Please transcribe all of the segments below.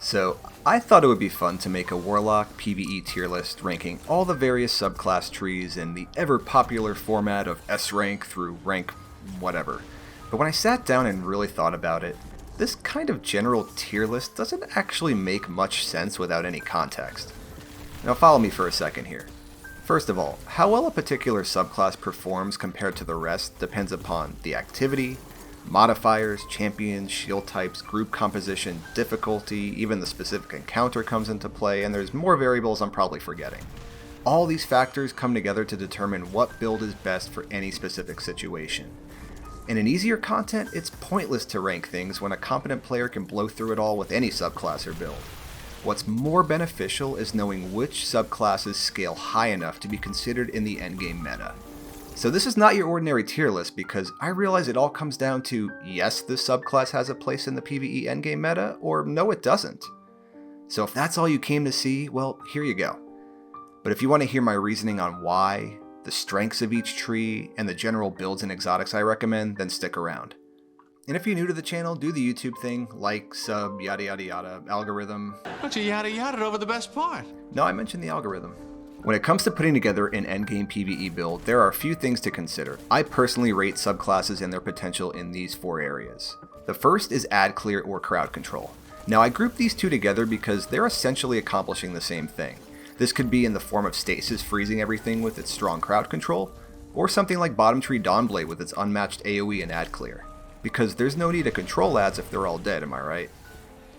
So, I thought it would be fun to make a Warlock PVE tier list ranking all the various subclass trees in the ever popular format of S rank through rank whatever. But when I sat down and really thought about it, this kind of general tier list doesn't actually make much sense without any context. Now follow me for a second here. First of all, how well a particular subclass performs compared to the rest depends upon the activity, modifiers, champions, shield types, group composition, difficulty, even the specific encounter comes into play, and there's more variables I'm probably forgetting. All these factors come together to determine what build is best for any specific situation. In an easier content, it's pointless to rank things when a competent player can blow through it all with any subclass or build. What's more beneficial is knowing which subclasses scale high enough to be considered in the endgame meta. So this is not your ordinary tier list because I realize it all comes down to yes, this subclass has a place in the PvE endgame meta, or no it doesn't. So if that's all you came to see, well, here you go. But if you want to hear my reasoning on why, the strengths of each tree, and the general builds and exotics I recommend, then stick around. And if you're new to the channel, do the YouTube thing, like, sub, yada yada yada, algorithm. Don't you yada yada over the best part? No, I mentioned the algorithm. When it comes to putting together an endgame PvE build, there are a few things to consider. I personally rate subclasses and their potential in these 4 areas. The first is ad clear or crowd control. Now I group these two together because they're essentially accomplishing the same thing. This could be in the form of Stasis freezing everything with its strong crowd control, or something like bottom tree Dawnblade with its unmatched AoE and ad clear. Because there's no need to control ads if they're all dead, am I right?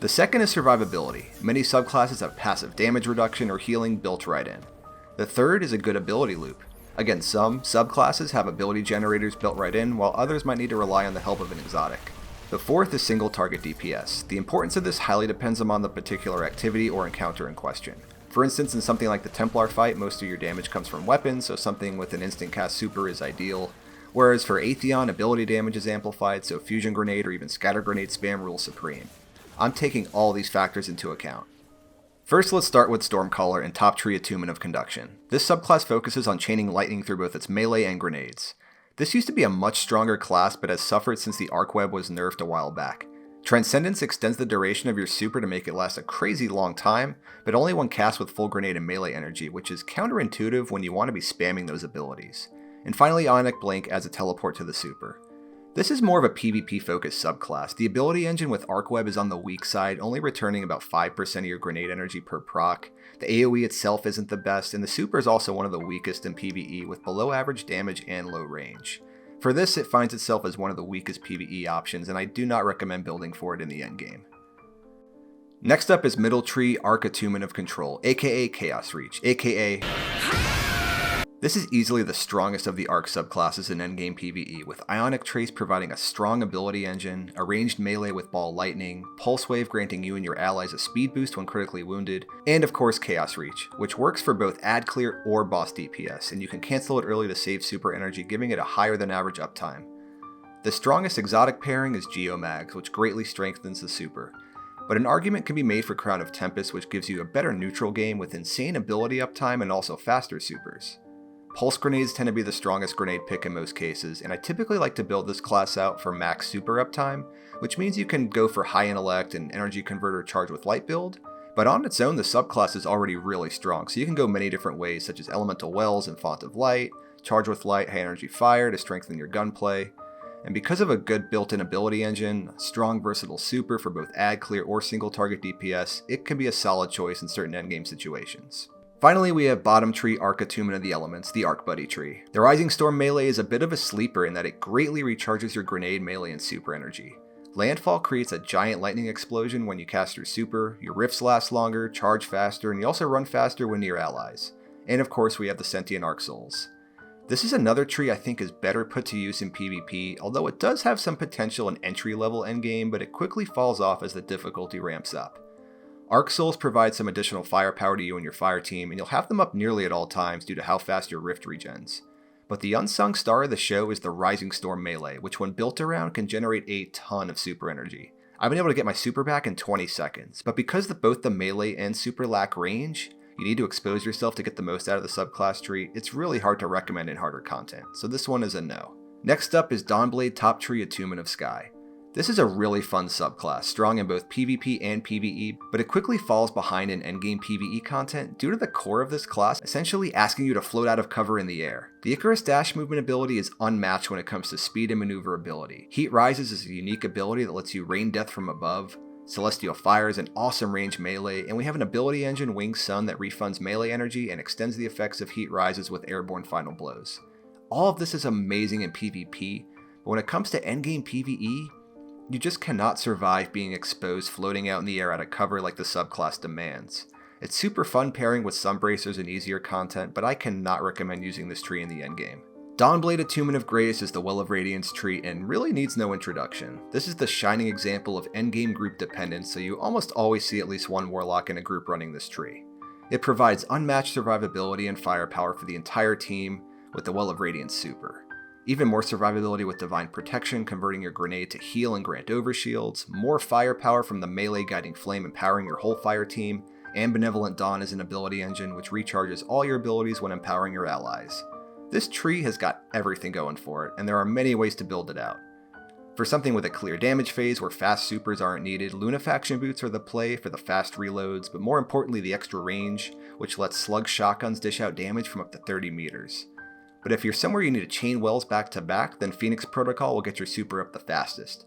The second is survivability. Many subclasses have passive damage reduction or healing built right in. The third is a good ability loop. Again, some subclasses have ability generators built right in, while others might need to rely on the help of an exotic. The fourth is single target DPS. The importance of this highly depends upon the particular activity or encounter in question. For instance, in something like the Templar fight, most of your damage comes from weapons, so something with an instant cast super is ideal. Whereas for Atheon, ability damage is amplified, so fusion grenade or even scatter grenade spam rules supreme. I'm taking all these factors into account. First, let's start with Stormcaller and top tree Attunement of Conduction. This subclass focuses on chaining lightning through both its melee and grenades. This used to be a much stronger class, but has suffered since the arc web was nerfed a while back. Transcendence extends the duration of your super to make it last a crazy long time, but only when cast with full grenade and melee energy, which is counterintuitive when you want to be spamming those abilities. And finally, Ionic Blink adds a teleport to the super. This is more of a PvP focused subclass. The ability engine with Arc Web is on the weak side, only returning about 5% of your grenade energy per proc. The AoE itself isn't the best, and the super is also one of the weakest in PvE with below average damage and low range. For this, it finds itself as one of the weakest PvE options, and I do not recommend building for it in the endgame. Next up is Middle Tree Arc Attunement of Control, aka Chaos Reach, aka... This is easily the strongest of the Arc subclasses in endgame PvE, with Ionic Trace providing a strong ability engine, a ranged melee with Ball Lightning, Pulse Wave granting you and your allies a speed boost when critically wounded, and of course Chaos Reach, which works for both ad clear or boss DPS, and you can cancel it early to save super energy, giving it a higher than average uptime. The strongest exotic pairing is Geomags, which greatly strengthens the super. But an argument can be made for Crown of Tempest, which gives you a better neutral game with insane ability uptime and also faster supers. Pulse grenades tend to be the strongest grenade pick in most cases, and I typically like to build this class out for max super uptime, which means you can go for high intellect and energy converter charged with light build, but on its own the subclass is already really strong, so you can go many different ways such as Elemental Wells and Font of Light, charge with light, high energy fire to strengthen your gunplay, and because of a good built-in ability engine, strong versatile super for both ad clear or single target DPS, it can be a solid choice in certain endgame situations. Finally, we have bottom tree Arc Attunement of the Elements, the Arc Buddy tree. The Rising Storm melee is a bit of a sleeper in that it greatly recharges your grenade, melee, and super energy. Landfall creates a giant lightning explosion when you cast your super, your rifts last longer, charge faster, and you also run faster when near allies. And of course we have the Sentient Arc Souls. This is another tree I think is better put to use in PvP, although it does have some potential in entry level endgame, but it quickly falls off as the difficulty ramps up. Arc Souls provide some additional firepower to you and your fire team, and you'll have them up nearly at all times due to how fast your rift regens. But the unsung star of the show is the Rising Storm melee, which when built around can generate a ton of super energy. I've been able to get my super back in 20 seconds, but because both the melee and super lack range, you need to expose yourself to get the most out of the subclass tree, it's really hard to recommend in harder content, so this one is a no. Next up is Dawnblade Top Tree Attunement of Sky. This is a really fun subclass, strong in both PvP and PvE, but it quickly falls behind in endgame PvE content due to the core of this class essentially asking you to float out of cover in the air. The Icarus dash movement ability is unmatched when it comes to speed and maneuverability. Heat Rises is a unique ability that lets you rain death from above. Celestial Fire is an awesome range melee, and we have an ability engine, Winged Sun, that refunds melee energy and extends the effects of Heat Rises with airborne final blows. All of this is amazing in PvP, but when it comes to endgame PvE, you just cannot survive being exposed floating out in the air out of cover like the subclass demands. It's super fun pairing with Sunbracers and easier content, but I cannot recommend using this tree in the endgame. Dawnblade Attunement of Grace is the Well of Radiance tree and really needs no introduction. This is the shining example of endgame group dependence, so you almost always see at least one Warlock in a group running this tree. It provides unmatched survivability and firepower for the entire team with the Well of Radiance super. Even more survivability with Divine Protection, converting your grenade to heal and grant overshields, more firepower from the melee Guiding Flame empowering your whole fire team, and Benevolent Dawn is an ability engine which recharges all your abilities when empowering your allies. This tree has got everything going for it, and there are many ways to build it out. For something with a clear damage phase where fast supers aren't needed, Lunafaction boots are the play for the fast reloads, but more importantly the extra range, which lets slug shotguns dish out damage from up to 30 meters. But if you're somewhere you need to chain wells back to back, then Phoenix Protocol will get your super up the fastest.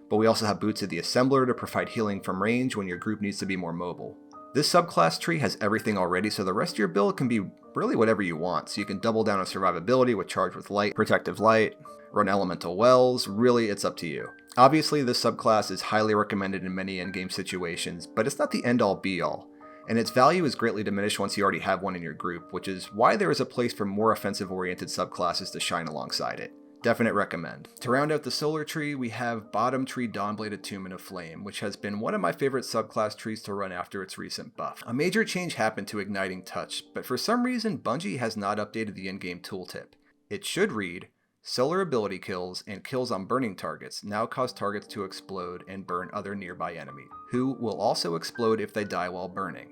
But we also have Boots of the Assembler to provide healing from range when your group needs to be more mobile. This subclass tree has everything already, so the rest of your build can be really whatever you want. So you can double down on survivability with Charge with Light, Protective Light, run Elemental Wells, really it's up to you. Obviously this subclass is highly recommended in many endgame situations, but it's not the end all be all. And its value is greatly diminished once you already have one in your group, which is why there is a place for more offensive-oriented subclasses to shine alongside it. Definite recommend. To round out the solar tree, we have Bottom Tree Dawnblade Attunement of Flame, which has been one of my favorite subclass trees to run after its recent buff. A major change happened to Igniting Touch, but for some reason Bungie has not updated the in-game tooltip. It should read, solar ability kills and kills on burning targets now cause targets to explode and burn other nearby enemies, who will also explode if they die while burning.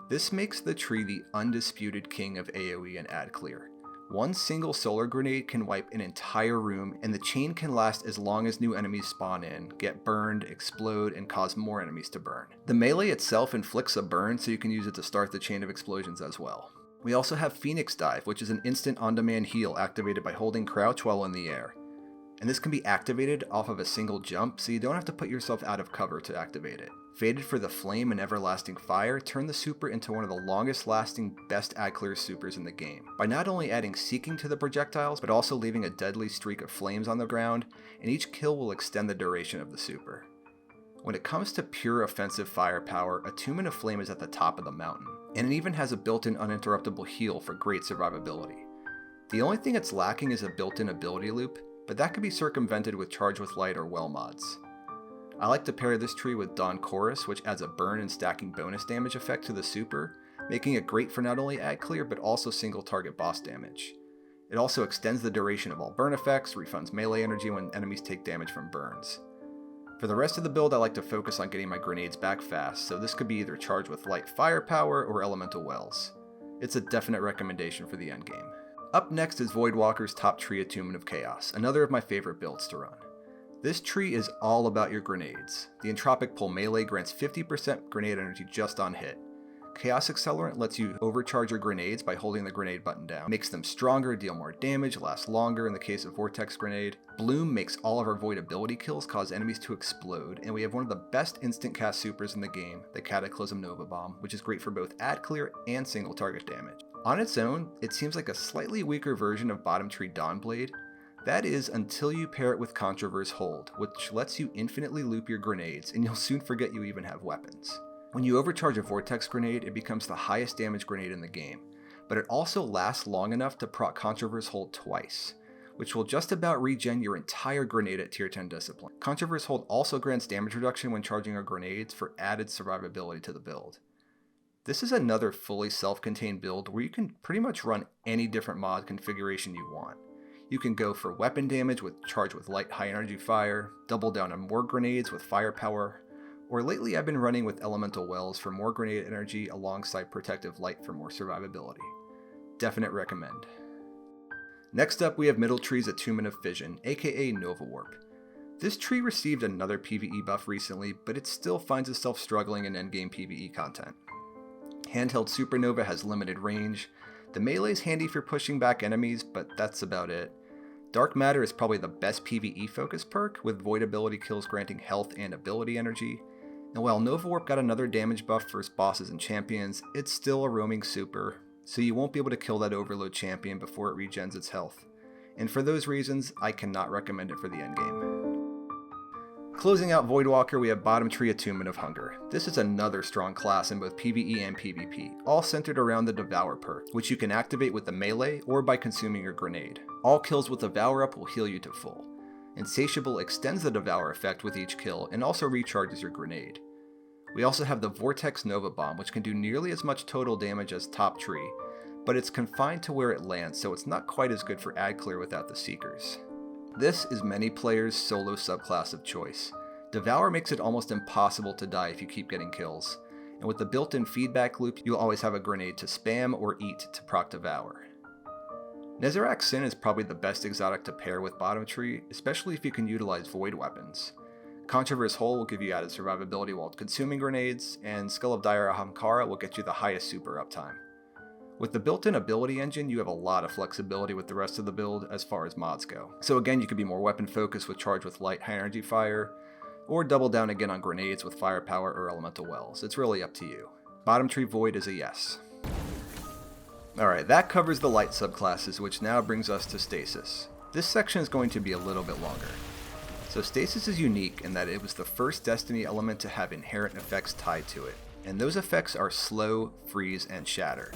This makes the tree the undisputed king of AoE and ad clear. One single solar grenade can wipe an entire room, and the chain can last as long as new enemies spawn in, get burned, explode, and cause more enemies to burn. The melee itself inflicts a burn, so you can use it to start the chain of explosions as well. We also have Phoenix Dive, which is an instant on-demand heal activated by holding crouch while in the air. And this can be activated off of a single jump, so you don't have to put yourself out of cover to activate it. Fated for the Flame and Everlasting Fire, turn the super into one of the longest lasting, best ad clear supers in the game, by not only adding Seeking to the projectiles, but also leaving a deadly streak of flames on the ground, and each kill will extend the duration of the super. When it comes to pure offensive firepower, Attunement of Flame is at the top of the mountain, and it even has a built-in uninterruptible heal for great survivability. The only thing it's lacking is a built-in ability loop, but that can be circumvented with Charge with Light or Well mods. I like to pair this tree with Dawn Chorus, which adds a burn and stacking bonus damage effect to the super, making it great for not only ad clear but also single target boss damage. It also extends the duration of all burn effects, refunds melee energy when enemies take damage from burns. For the rest of the build, I like to focus on getting my grenades back fast, so this could be either Charge with Light firepower or Elemental Wells. It's a definite recommendation for the endgame. Up next is Voidwalker's Top Tree Attunement of Chaos, another of my favorite builds to run. This tree is all about your grenades. The Entropic Pull melee grants 50% grenade energy just on hit. Chaos Accelerant lets you overcharge your grenades by holding the grenade button down. Makes them stronger, deal more damage, last longer in the case of Vortex Grenade. Bloom makes all of our void ability kills cause enemies to explode, and we have one of the best instant cast supers in the game, the Cataclysm Nova Bomb, which is great for both ad clear and single target damage. On its own, it seems like a slightly weaker version of Bottom Tree Dawnblade. That is until you pair it with Controverse Hold, which lets you infinitely loop your grenades, and you'll soon forget you even have weapons. When you overcharge a Vortex Grenade, it becomes the highest damage grenade in the game, but it also lasts long enough to proc Controverse Hold twice, which will just about regen your entire grenade at tier 10 discipline. Controverse Hold also grants damage reduction when charging our grenades for added survivability to the build. This is another fully self-contained build where you can pretty much run any different mod configuration you want. You can go for weapon damage with Charge with Light high energy fire, double down on more grenades with firepower, or lately I've been running with Elemental Wells for more grenade energy alongside Protective Light for more survivability. Definite recommend. Next up we have Middle Tree's Attunement of Fission, aka Nova Warp. This tree received another PvE buff recently, but it still finds itself struggling in endgame PvE content. Handheld Supernova has limited range. The melee is handy for pushing back enemies, but that's about it. Dark Matter is probably the best PvE focus perk, with void ability kills granting health and ability energy. And while Nova Warp got another damage buff for its bosses and champions, it's still a roaming super, so you won't be able to kill that overload champion before it regens its health. And for those reasons, I cannot recommend it for the endgame. Closing out Voidwalker, we have Bottom Tree Attunement of Hunger. This is another strong class in both PvE and PvP, all centered around the Devour perk, which you can activate with the melee or by consuming your grenade. All kills with Devour up will heal you to full. Insatiable extends the Devour effect with each kill and also recharges your grenade. We also have the Vortex Nova Bomb, which can do nearly as much total damage as Top Tree, but it's confined to where it lands, so it's not quite as good for ad clear without the Seekers. This is many players' solo subclass of choice. Devour makes it almost impossible to die if you keep getting kills, and with the built-in feedback loop, you'll always have a grenade to spam or eat to proc Devour. Nezarec Sin is probably the best exotic to pair with Bottom Tree, especially if you can utilize void weapons. Controverse Hole will give you added survivability while consuming grenades, and Skull of Dire Ahamkara will get you the highest super uptime. With the built-in ability engine, you have a lot of flexibility with the rest of the build as far as mods go. So again, you could be more weapon focused with Charge with Light, High Energy Fire, or double down again on grenades with Firepower or Elemental Wells. It's really up to you. Bottom Tree Void is a yes. Alright, that covers the light subclasses, which now brings us to Stasis. This section is going to be a little bit longer. So Stasis is unique in that it was the first Destiny element to have inherent effects tied to it, and those effects are Slow, Freeze, and Shatter.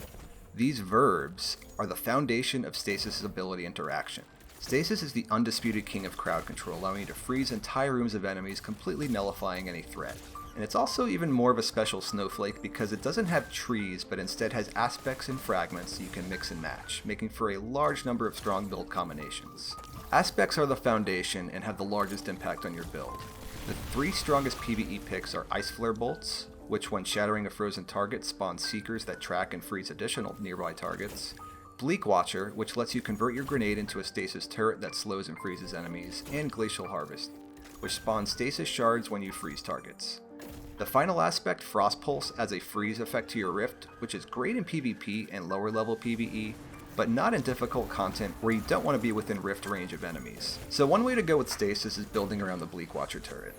These verbs are the foundation of Stasis' ability interaction. Stasis is the undisputed king of crowd control, allowing you to freeze entire rooms of enemies, completely nullifying any threat. And it's also even more of a special snowflake because it doesn't have trees, but instead has aspects and fragments you can mix and match, making for a large number of strong build combinations. Aspects are the foundation and have the largest impact on your build. The three strongest PvE picks are Ice Flare Bolts, which when shattering a frozen target spawns Seekers that track and freeze additional nearby targets. Bleak Watcher, which lets you convert your grenade into a stasis turret that slows and freezes enemies, and Glacial Harvest, which spawns stasis shards when you freeze targets. The final aspect, Frost Pulse, adds a freeze effect to your Rift, which is great in PvP and lower level PvE, but not in difficult content where you don't want to be within Rift range of enemies. So one way to go with Stasis is building around the Bleak Watcher turret,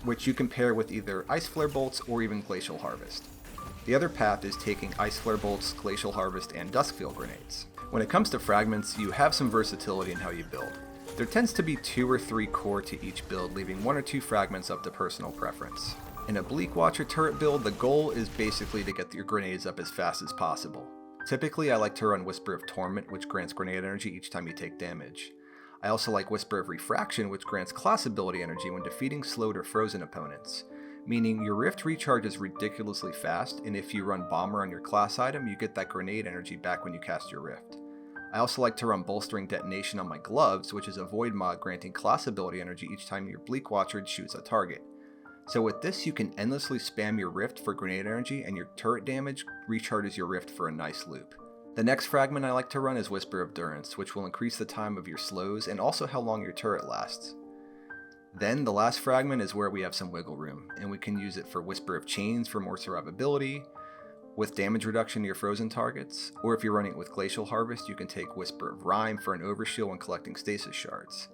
which you can pair with either Ice Flare Bolts or even Glacial Harvest. The other path is taking Ice Flare Bolts, Glacial Harvest, and Duskfield Grenades. When it comes to fragments, you have some versatility in how you build. There tends to be 2 or 3 core to each build, leaving 1 or 2 fragments up to personal preference. In a Bleak Watcher turret build, the goal is basically to get your grenades up as fast as possible. Typically, I like to run Whisper of Torment, which grants grenade energy each time you take damage. I also like Whisper of Refraction, which grants class ability energy when defeating slowed or frozen opponents, meaning your Rift recharges ridiculously fast, and if you run Bomber on your class item, you get that grenade energy back when you cast your Rift. I also like to run Bolstering Detonation on my gloves, which is a void mod granting class ability energy each time your Bleak Watcher shoots a target. So with this, you can endlessly spam your Rift for grenade energy, and your turret damage recharges your Rift for a nice loop. The next fragment I like to run is Whisper of Durance, which will increase the time of your slows and also how long your turret lasts. Then the last fragment is where we have some wiggle room, and we can use it for Whisper of Chains for more survivability, with damage reduction to your frozen targets, or if you're running it with Glacial Harvest, you can take Whisper of Rime for an overshield when collecting stasis shards.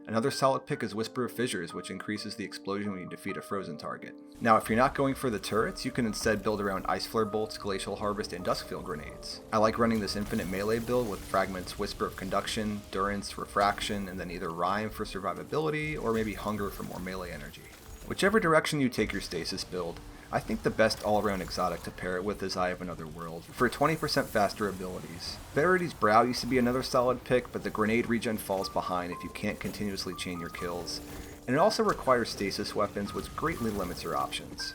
Another solid pick is Whisper of Fissures, which increases the explosion when you defeat a frozen target. Now, if you're not going for the turrets, you can instead build around Ice Flare Bolts, Glacial Harvest, and Duskfield Grenades. I like running this infinite melee build with fragments Whisper of Conduction, Durance, Refraction, and then either Rime for survivability, or maybe Hunger for more melee energy. Whichever direction you take your Stasis build, I think the best all-around exotic to pair it with is Eye of Another World, for 20% faster abilities. Verity's Brow used to be another solid pick, but the grenade regen falls behind if you can't continuously chain your kills, and it also requires stasis weapons, which greatly limits your options.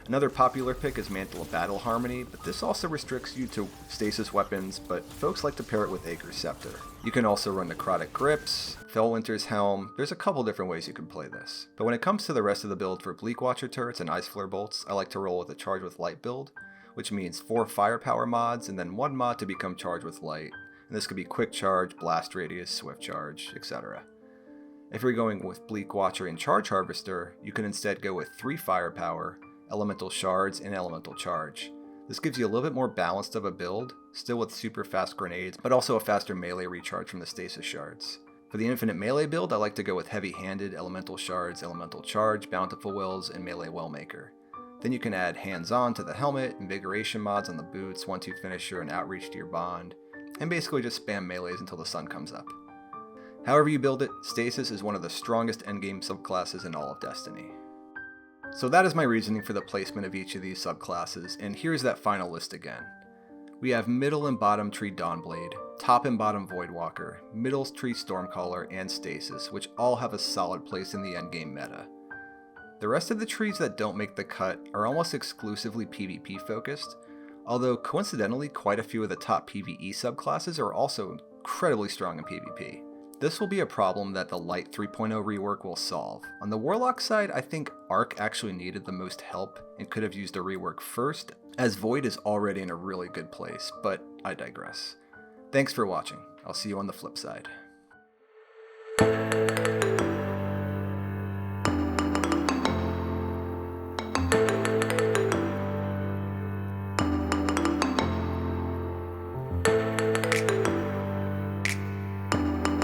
Another popular pick is Mantle of Battle Harmony, but this also restricts you to stasis weapons, but folks like to pair it with Acre's Scepter. You can also run Necrotic Grips, Fellwinter's Helm. There's a couple different ways you can play this. But when it comes to the rest of the build for Bleak Watcher turrets and Ice Flare Bolts, I like to roll with a Charge with Light build, which means 4 firepower mods and then 1 mod to become Charge with Light. And this could be Quick Charge, Blast Radius, Swift Charge, etc. If you're going with Bleak Watcher and Charge Harvester, you can instead go with 3 firepower, elemental shards, and elemental charge. This gives you a little bit more balanced of a build, still with super fast grenades, but also a faster melee recharge from the Stasis shards. For the infinite melee build, I like to go with heavy-handed, elemental shards, elemental charge, bountiful wills, and melee wellmaker. Then you can add hands-on to the helmet, invigoration mods on the boots, 1-2 finisher, and outreach to your bond, and basically just spam melees until the sun comes up. However you build it, Stasis is one of the strongest endgame subclasses in all of Destiny. So that is my reasoning for the placement of each of these subclasses, and here's that final list again. We have middle and bottom tree Dawnblade, top and bottom Voidwalker, middle tree Stormcaller, and Stasis, which all have a solid place in the endgame meta. The rest of the trees that don't make the cut are almost exclusively PvP focused, although coincidentally quite a few of the top PvE subclasses are also incredibly strong in PvP. This will be a problem that the Light 3.0 rework will solve. On the Warlock side, I think Arc actually needed the most help and could have used a rework first, as Void is already in a really good place, but I digress. Thanks for watching. I'll see you on the flip side.